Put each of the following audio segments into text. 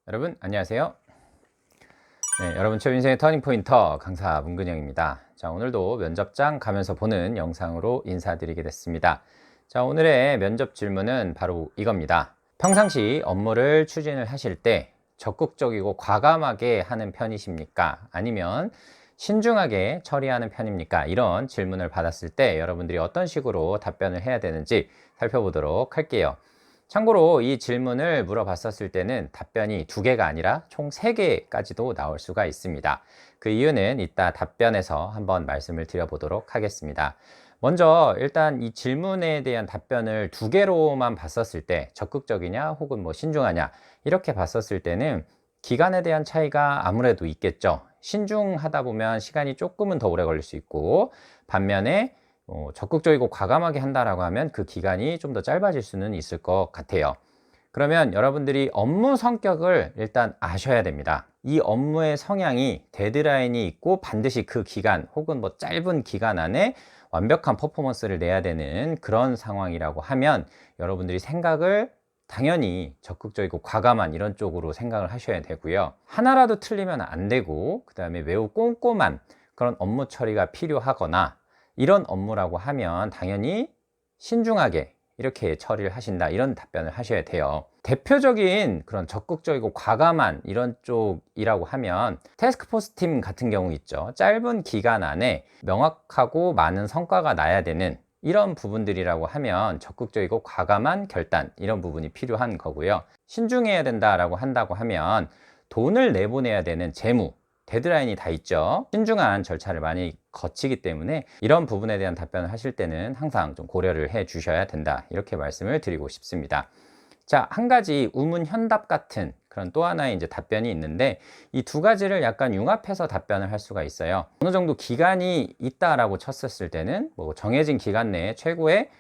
여러분 안녕하세요. 여러분 취업 인생의 터닝포인터 강사 문근영입니다. 자, 오늘도 면접장 가면서 보는 영상으로 인사드리게 됐습니다. 자, 오늘의 면접 질문은 바로 이겁니다. 평상시 업무를 추진을 하실 때 적극적이고 과감하게 하는 편이십니까? 아니면 신중하게 처리하는 편입니까? 이런 질문을 받았을 때 여러분들이 어떤 식으로 답변을 해야 되는지 살펴보도록 할게요. 참고로 이 질문을 물어봤었을 때는 답변이 2개가 아니라 총 3개까지도 나올 수가 있습니다. 그 이유는 이따 답변에서 한번 말씀을 드려보도록 하겠습니다. 먼저 일단 이 질문에 대한 답변을 2개로만 봤었을 때 적극적이냐 혹은 신중하냐 이렇게 봤었을 때는 기간에 대한 차이가 아무래도 있겠죠. 신중하다 보면 시간이 조금은 더 오래 걸릴 수 있고, 반면에 적극적이고 과감하게 한다라고 하면 그 기간이 좀 더 짧아질 수는 있을 것 같아요. 그러면 여러분들이 업무 성격을 일단 아셔야 됩니다. 이 업무의 성향이 데드라인이 있고 반드시 그 기간 혹은 짧은 기간 안에 완벽한 퍼포먼스를 내야 되는 그런 상황이라고 하면 여러분들이 생각을 당연히 적극적이고 과감한 이런 쪽으로 생각을 하셔야 되고요. 하나라도 틀리면 안 되고, 그 다음에 매우 꼼꼼한 그런 업무 처리가 필요하거나 이런 업무라고 하면 당연히 신중하게 이렇게 처리를 하신다, 이런 답변을 하셔야 돼요. 대표적인 그런 적극적이고 과감한 이런 쪽이라고 하면 태스크포스 팀 같은 경우 있죠. 짧은 기간 안에 명확하고 많은 성과가 나야 되는 이런 부분들이라고 하면 적극적이고 과감한 결단, 이런 부분이 필요한 거고요. 신중해야 된다라고 한다고 하면 돈을 내보내야 되는 재무, 데드라인이 다 있죠. 신중한 절차를 많이 거치기 때문에 이런 부분에 대한 답변을 하실 때는 항상 좀 고려를 해 주셔야 된다, 이렇게 말씀을 드리고 싶습니다. 자, 한 가지 우문현답 같은 그런 또 하나의 이제 답변이 있는데, 이 2가지를 약간 융합해서 답변을 할 수가 있어요. 어느 정도 기간이 있다라고 쳤었을 때는 정해진 기간 내에 최고의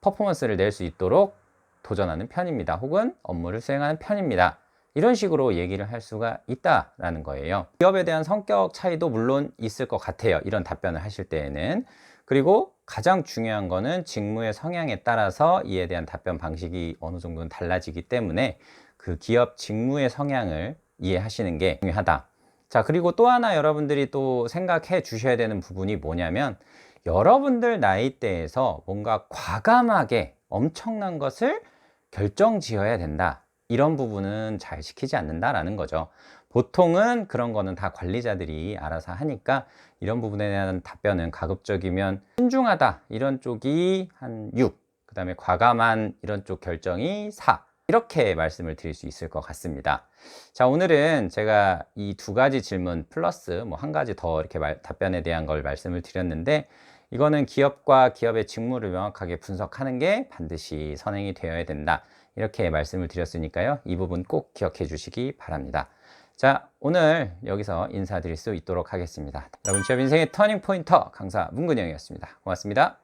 퍼포먼스를 낼 수 있도록 도전하는 편입니다. 혹은 업무를 수행하는 편입니다. 이런 식으로 얘기를 할 수가 있다라는 거예요. 기업에 대한 성격 차이도 물론 있을 것 같아요, 이런 답변을 하실 때에는. 그리고 가장 중요한 거는 직무의 성향에 따라서 이에 대한 답변 방식이 어느 정도는 달라지기 때문에 그 기업 직무의 성향을 이해하시는 게 중요하다. 자, 그리고 또 하나 여러분들이 또 생각해 주셔야 되는 부분이 뭐냐면, 여러분들 나이대에서 뭔가 과감하게 엄청난 것을 결정 지어야 된다, 이런 부분은 잘 시키지 않는다라는 거죠. 보통은 그런 거는 다 관리자들이 알아서 하니까 이런 부분에 대한 답변은 가급적이면 신중하다 이런 쪽이 한 6, 그 다음에 과감한 이런 쪽 결정이 4, 이렇게 말씀을 드릴 수 있을 것 같습니다. 자, 오늘은 제가 이 2가지 질문 플러스 한 가지 더 이렇게 답변에 대한 걸 말씀을 드렸는데, 이거는 기업과 기업의 직무를 명확하게 분석하는 게 반드시 선행이 되어야 된다, 이렇게 말씀을 드렸으니까요. 이 부분 꼭 기억해 주시기 바랍니다. 자, 오늘 여기서 인사드릴 수 있도록 하겠습니다. 여러분 취업 인생의 터닝 포인터 강사 문근영이었습니다. 고맙습니다.